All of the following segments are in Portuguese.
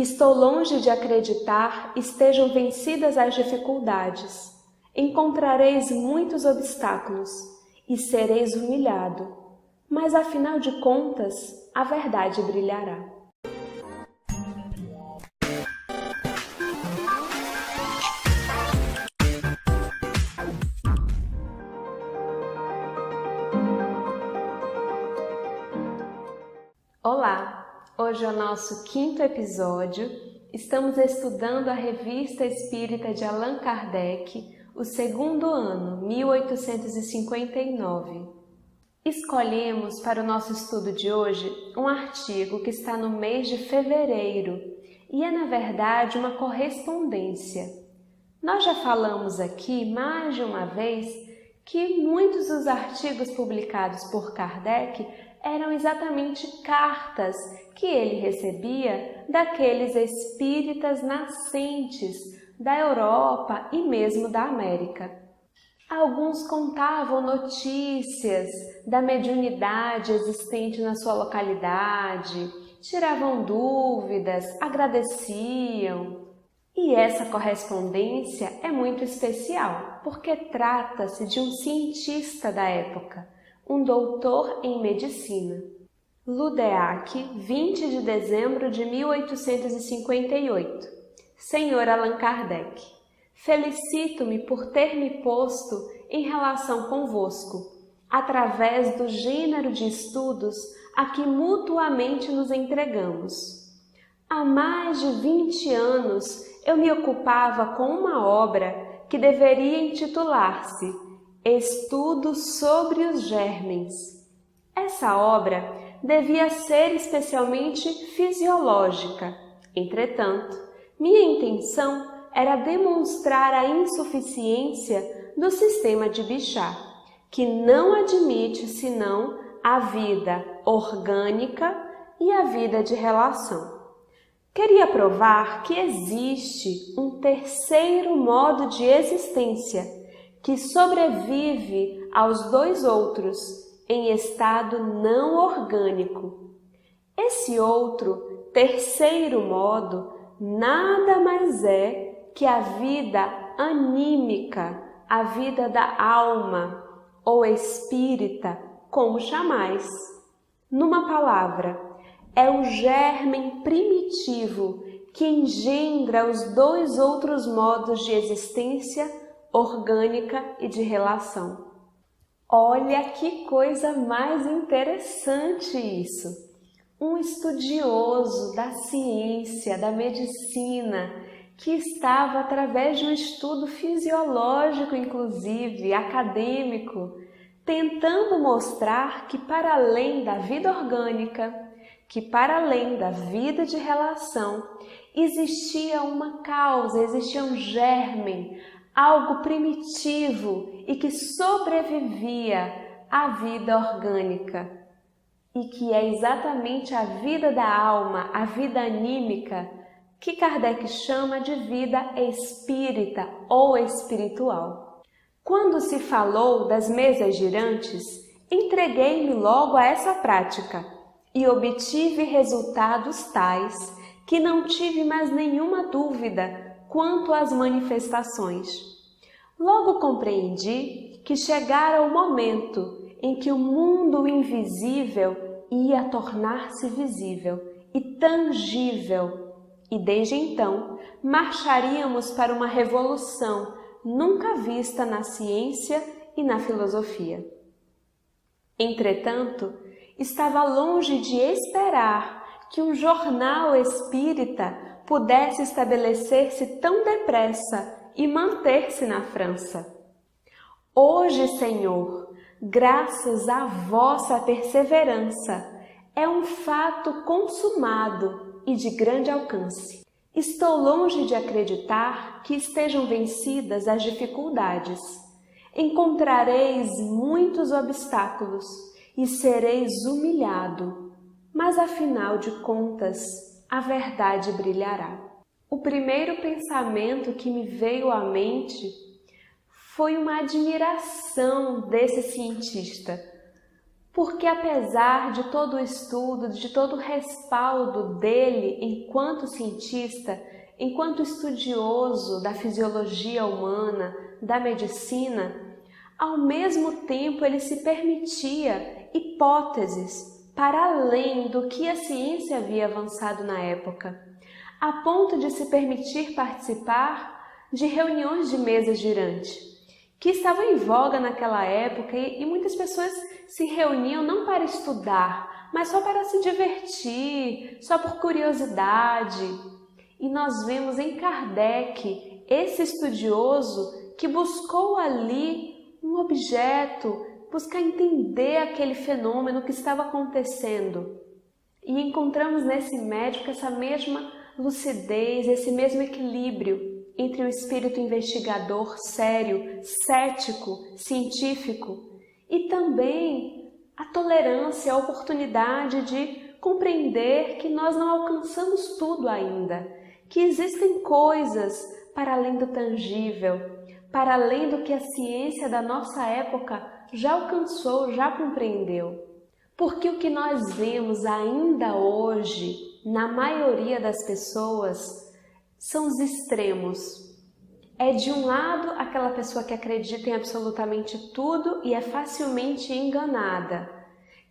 Estou longe de acreditar estejam vencidas as dificuldades. Encontrareis muitos obstáculos e sereis humilhado, mas afinal de contas, a verdade brilhará. Olá! Hoje é o nosso 5º episódio. Estamos estudando a Revista Espírita de Allan Kardec, o 2º ano, 1859. Escolhemos para o nosso estudo de hoje um artigo que está no mês de fevereiro e é, na verdade, uma correspondência. Nós já falamos aqui mais de uma vez que muitos dos artigos publicados por Kardec eram exatamente cartas que ele recebia daqueles espíritas nascentes da Europa e mesmo da América. Alguns contavam notícias da mediunidade existente na sua localidade, tiravam dúvidas, agradeciam. E essa correspondência é muito especial, porque trata-se de um cientista da época, um doutor em medicina. Ludeac, 20 de dezembro de 1858. Senhor Allan Kardec, felicito-me por ter me posto em relação convosco, através do gênero de estudos a que mutuamente nos entregamos. Há mais de 20 anos eu me ocupava com uma obra que deveria intitular-se Estudos sobre os Germens. Essa obra devia ser especialmente fisiológica. Entretanto, minha intenção era demonstrar a insuficiência do sistema de Bichat, que não admite senão a vida orgânica e a vida de relação. Queria provar que existe um terceiro modo de existência que sobrevive aos dois outros em estado não orgânico. Esse outro, terceiro modo, nada mais é que a vida anímica, a vida da alma, ou espírita, como chamais. Numa palavra, é o germen primitivo que engendra os dois outros modos de existência orgânica e de relação. Olha que coisa mais interessante isso! Um estudioso da ciência, da medicina, que estava através de um estudo fisiológico, inclusive, acadêmico, tentando mostrar que para além da vida orgânica, que para além da vida de relação, existia uma causa, existia um germen, algo primitivo e que sobrevivia à vida orgânica, e que é exatamente a vida da alma, a vida anímica, que Kardec chama de vida espírita ou espiritual. Quando se falou das mesas girantes, entreguei-me logo a essa prática e obtive resultados tais que não tive mais nenhuma dúvida quanto às manifestações. Logo compreendi que chegara o momento em que o mundo invisível ia tornar-se visível e tangível, e desde então marcharíamos para uma revolução nunca vista na ciência e na filosofia. Entretanto, estava longe de esperar que um jornal espírita pudesse estabelecer-se tão depressa e manter-se na França. Hoje, Senhor, graças à vossa perseverança, é um fato consumado e de grande alcance. Estou longe de acreditar que estejam vencidas as dificuldades. Encontrareis muitos obstáculos e sereis humilhado, mas afinal de contas, a verdade brilhará. O primeiro pensamento que me veio à mente foi uma admiração desse cientista, Porque apesar de todo o estudo, de todo o respaldo dele enquanto cientista, enquanto estudioso da fisiologia humana, da medicina, ao mesmo tempo ele se permitia hipóteses para além do que a ciência havia avançado na época, a ponto de se permitir participar de reuniões de mesa girante, que estavam em voga naquela época e muitas pessoas se reuniam não para estudar, mas só para se divertir, só por curiosidade. E nós vemos em Kardec, esse estudioso que buscou ali um objeto, buscar entender aquele fenômeno que estava acontecendo. E encontramos nesse médico essa mesma lucidez, esse mesmo equilíbrio entre o espírito investigador sério, cético, científico e também a tolerância, a oportunidade de compreender que nós não alcançamos tudo ainda, que existem coisas para além do tangível, para além do que a ciência da nossa época já alcançou, já compreendeu. Porque o que nós vemos ainda hoje, na maioria das pessoas, são os extremos. É de um lado aquela pessoa que acredita em absolutamente tudo e é facilmente enganada,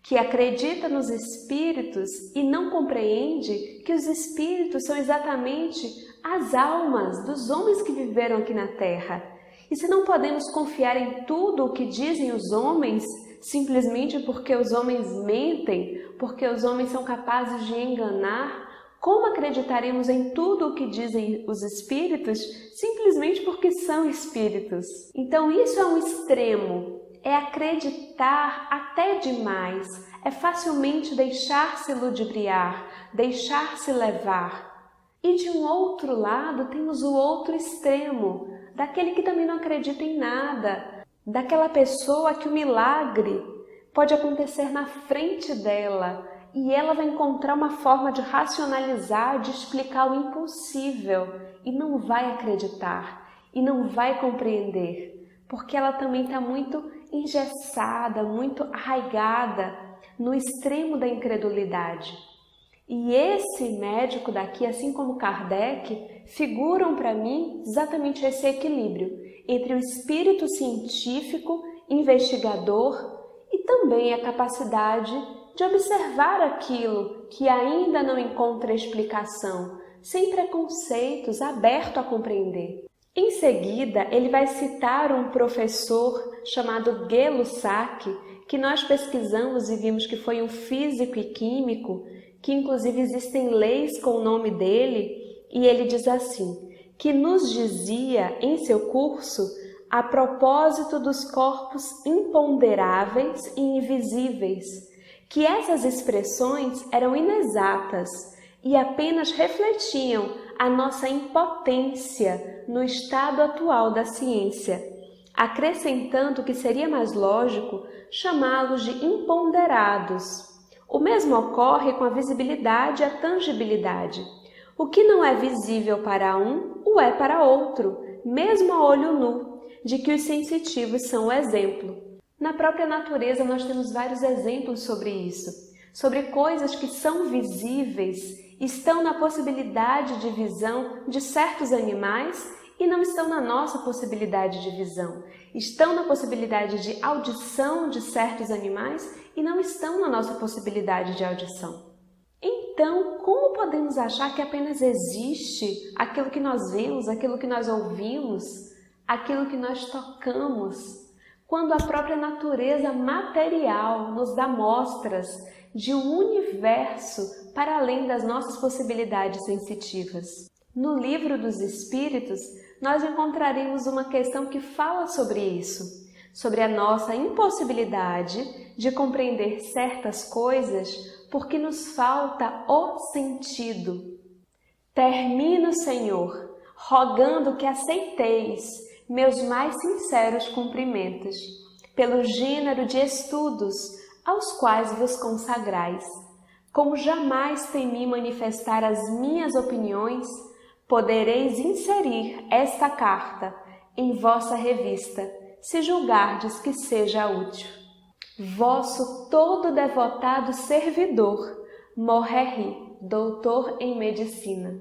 que acredita nos espíritos e não compreende que os espíritos são exatamente as almas dos homens que viveram aqui na Terra. E se não podemos confiar em tudo o que dizem os homens, simplesmente porque os homens mentem, porque os homens são capazes de enganar, como acreditaremos em tudo o que dizem os espíritos simplesmente porque são espíritos? Então isso é um extremo, é acreditar até demais, é facilmente deixar-se ludibriar, deixar-se levar. E de um outro lado temos o outro extremo, daquele que também não acredita em nada, daquela pessoa que o milagre pode acontecer na frente dela, e ela vai encontrar uma forma de racionalizar, de explicar o impossível e não vai acreditar e não vai compreender, porque ela também está muito engessada, muito arraigada no extremo da incredulidade. E esse médico daqui, assim como Kardec, figuram para mim exatamente esse equilíbrio entre o espírito científico, investigador e também a capacidade de observar aquilo que ainda não encontra explicação, sem preconceitos, aberto a compreender. Em seguida, ele vai citar um professor chamado Gay-Lussac, que nós pesquisamos e vimos que foi um físico e químico, que inclusive existem leis com o nome dele, e ele diz assim, que nos dizia em seu curso a propósito dos corpos imponderáveis e invisíveis, que essas expressões eram inexatas e apenas refletiam a nossa impotência no estado atual da ciência, acrescentando que seria mais lógico chamá-los de imponderados. O mesmo ocorre com a visibilidade e a tangibilidade. O que não é visível para um, o é para outro, mesmo a olho nu, de que os sensitivos são o exemplo. Na própria natureza nós temos vários exemplos sobre isso, sobre coisas que são visíveis, estão na possibilidade de visão de certos animais e não estão na nossa possibilidade de visão. Estão na possibilidade de audição de certos animais e não estão na nossa possibilidade de audição. Então, como podemos achar que apenas existe aquilo que nós vemos, aquilo que nós ouvimos, aquilo que nós tocamos, quando a própria natureza material nos dá mostras de um universo para além das nossas possibilidades sensitivas? No Livro dos Espíritos, nós encontraremos uma questão que fala sobre isso, sobre a nossa impossibilidade de compreender certas coisas porque nos falta o sentido. Termino, Senhor, rogando que aceiteis meus mais sinceros cumprimentos, pelo gênero de estudos aos quais vos consagrais. Como jamais temi manifestar as minhas opiniões, podereis inserir esta carta em vossa revista, se julgardes que seja útil. Vosso todo devotado servidor, Morreri, doutor em medicina.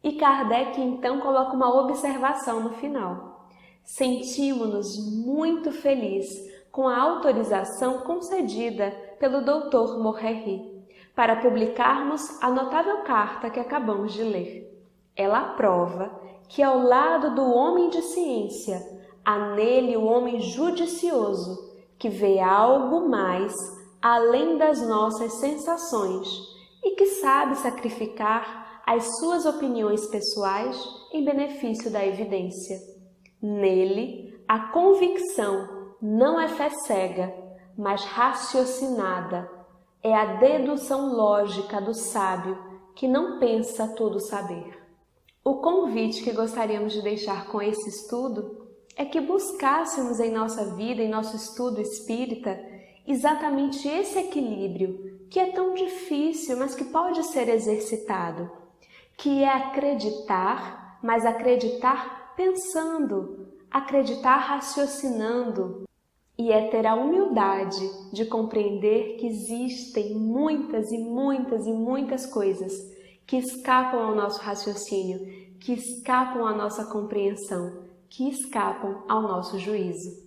E Kardec então coloca uma observação no final. Sentimos-nos muito felizes com a autorização concedida pelo doutor Morreri para publicarmos a notável carta que acabamos de ler. Ela prova que ao lado do homem de ciência, há nele o homem judicioso, que vê algo mais além das nossas sensações e que sabe sacrificar as suas opiniões pessoais em benefício da evidência. Nele, a convicção não é fé cega, mas raciocinada. É a dedução lógica do sábio que não pensa tudo saber. O convite que gostaríamos de deixar com esse estudo é que buscássemos em nossa vida, em nosso estudo espírita, exatamente esse equilíbrio que é tão difícil, mas que pode ser exercitado, que é acreditar, mas acreditar pensando, acreditar raciocinando, e é ter a humildade de compreender que existem muitas e muitas e muitas coisas que escapam ao nosso raciocínio, que escapam à nossa compreensão, que escapam ao nosso juízo.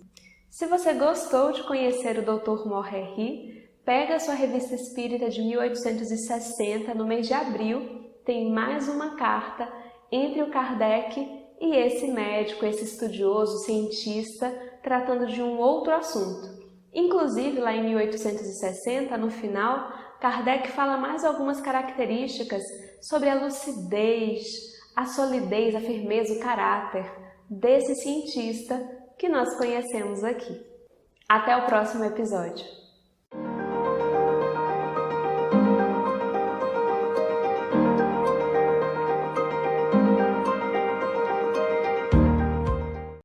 Se você gostou de conhecer o Dr. Morreri, pega a sua revista espírita de 1860, no mês de abril, tem mais uma carta entre o Kardec e esse médico, esse estudioso, cientista, tratando de um outro assunto. Inclusive, lá em 1860, no final, Kardec fala mais algumas características sobre a lucidez, a solidez, a firmeza, o caráter desse cientista que nós conhecemos aqui. Até o próximo episódio!